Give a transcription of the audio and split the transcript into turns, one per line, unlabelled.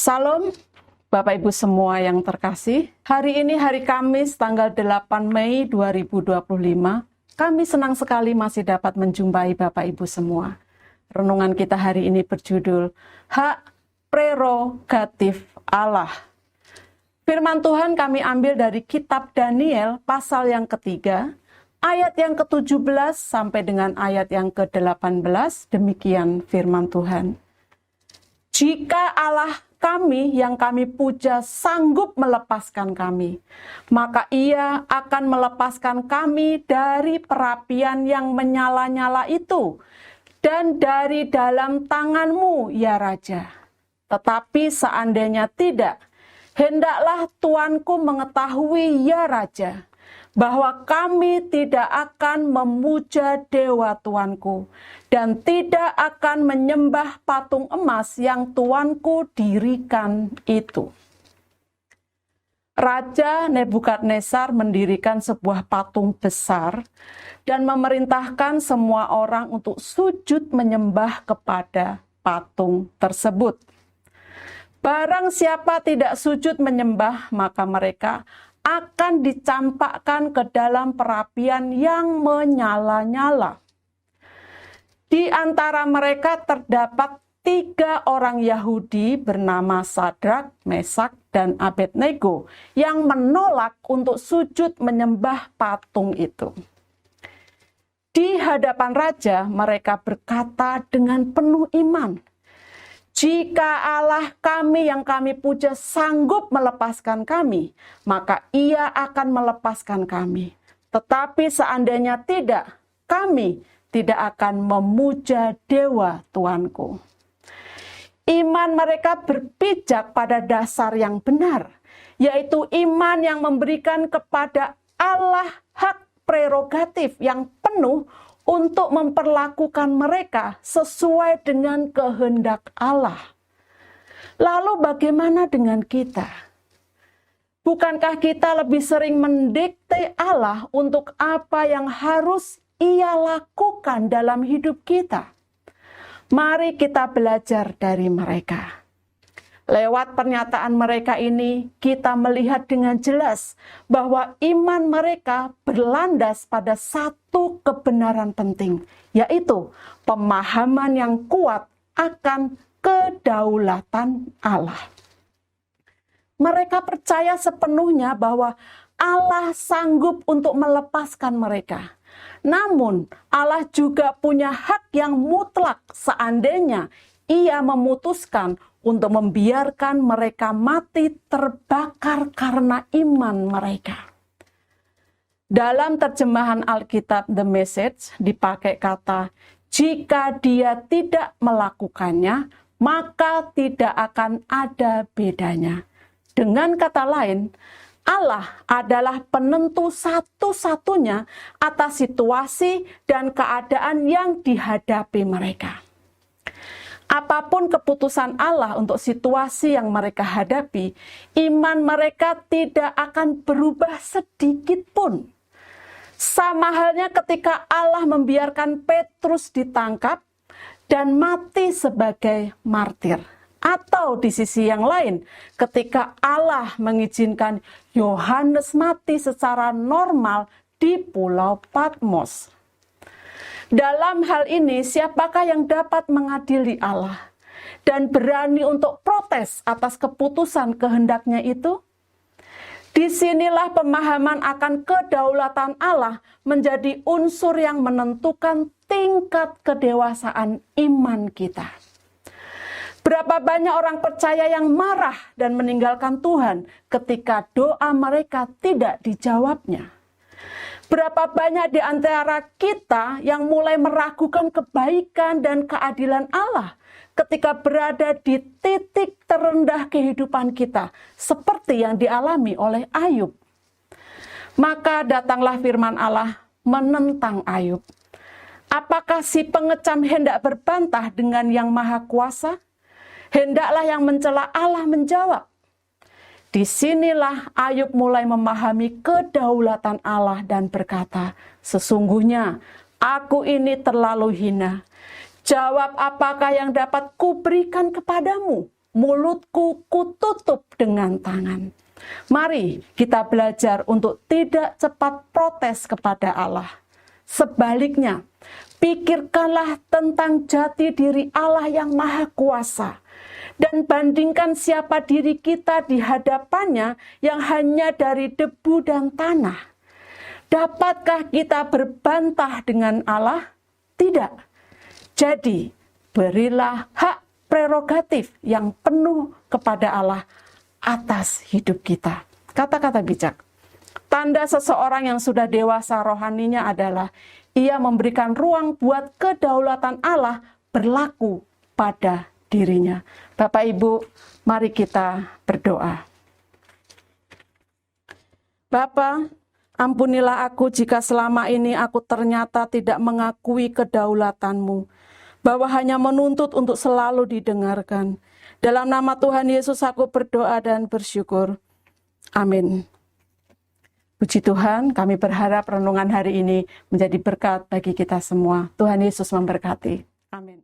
Salam Bapak Ibu semua yang terkasih. Hari ini hari Kamis tanggal 8 Mei 2025. Kami senang sekali masih dapat menjumpai Bapak Ibu semua. Renungan kita hari ini berjudul Hak Prerogatif Allah. Firman Tuhan kami ambil dari kitab Daniel pasal yang ketiga, ayat yang ke-17 sampai dengan ayat yang ke-18. Demikian firman Tuhan. Jika Allah kami yang kami puja sanggup melepaskan kami, maka Ia akan melepaskan kami dari perapian yang menyala-nyala itu dan dari dalam tangan-Mu, ya Raja. Tetapi seandainya tidak, hendaklah Tuanku mengetahui, ya Raja, bahwa kami tidak akan memuja dewa Tuanku dan tidak akan menyembah patung emas yang Tuanku dirikan itu. Raja Nebukadnezar mendirikan sebuah patung besar dan memerintahkan semua orang untuk sujud menyembah kepada patung tersebut. Barang siapa tidak sujud menyembah, maka mereka akan dicampakkan ke dalam perapian yang menyala-nyala. Di antara mereka terdapat 3 orang Yahudi bernama Sadrak, Mesak, dan Abednego yang menolak untuk sujud menyembah patung itu. Di hadapan raja mereka berkata dengan penuh iman, "Jika Allah kami yang kami puja sanggup melepaskan kami, maka Ia akan melepaskan kami. Tetapi seandainya tidak, kami tidak akan memuja dewa Tuanku." Iman mereka berpijak pada dasar yang benar, yaitu iman yang memberikan kepada Allah hak prerogatif yang penuh untuk memperlakukan mereka sesuai dengan kehendak Allah. Lalu bagaimana dengan kita? Bukankah kita lebih sering mendikte Allah untuk apa yang harus Ia lakukan dalam hidup kita? Mari kita belajar dari mereka. Lewat pernyataan mereka ini, kita melihat dengan jelas bahwa iman mereka berlandas pada satu kebenaran penting, yaitu pemahaman yang kuat akan kedaulatan Allah. Mereka percaya sepenuhnya bahwa Allah sanggup untuk melepaskan mereka. Namun, Allah juga punya hak yang mutlak seandainya Ia memutuskan untuk membiarkan mereka mati terbakar karena iman mereka. Dalam terjemahan Alkitab The Message dipakai kata, "Jika dia tidak melakukannya, maka tidak akan ada bedanya." Dengan kata lain, Allah adalah penentu satu-satunya atas situasi dan keadaan yang dihadapi mereka. Apapun keputusan Allah untuk situasi yang mereka hadapi, iman mereka tidak akan berubah sedikit pun. Sama halnya ketika Allah membiarkan Petrus ditangkap dan mati sebagai martir. Atau di sisi yang lain, ketika Allah mengizinkan Yohanes mati secara normal di Pulau Patmos. Dalam hal ini, siapakah yang dapat mengadili Allah dan berani untuk protes atas keputusan kehendaknya itu? Disinilah pemahaman akan kedaulatan Allah menjadi unsur yang menentukan tingkat kedewasaan iman kita. Berapa banyak orang percaya yang marah dan meninggalkan Tuhan ketika doa mereka tidak dijawabnya? Berapa banyak di antara kita yang mulai meragukan kebaikan dan keadilan Allah ketika berada di titik terendah kehidupan kita, seperti yang dialami oleh Ayub? Maka datanglah firman Allah menentang Ayub. Apakah si pengecam hendak berbantah dengan yang maha kuasa? Hendaklah yang mencela Allah menjawab. Disinilah Ayub mulai memahami kedaulatan Allah dan berkata, "Sesungguhnya aku ini terlalu hina. Jawab apakah yang dapat kuberikan kepadamu? mulutku kututup dengan tangan. Mari kita belajar untuk tidak cepat protes kepada Allah. Sebaliknya, pikirkanlah tentang jati diri Allah yang maha kuasa. Dan bandingkan siapa diri kita di hadapannya yang hanya dari debu dan tanah. Dapatkah kita berbantah dengan Allah? Tidak. Jadi, berilah hak prerogatif yang penuh kepada Allah atas hidup kita. Kata-kata bijak. Tanda seseorang yang sudah dewasa rohaninya adalah ia memberikan ruang buat kedaulatan Allah berlaku pada dirinya. Bapak Ibu, mari kita berdoa. Bapa, ampunilah aku jika selama ini aku ternyata tidak mengakui kedaulatan-Mu, bahwa hanya menuntut untuk selalu didengarkan. Dalam nama Tuhan Yesus aku berdoa dan bersyukur. Amin. Puji Tuhan, kami berharap renungan hari ini menjadi berkat bagi kita semua. Tuhan Yesus memberkati. Amin.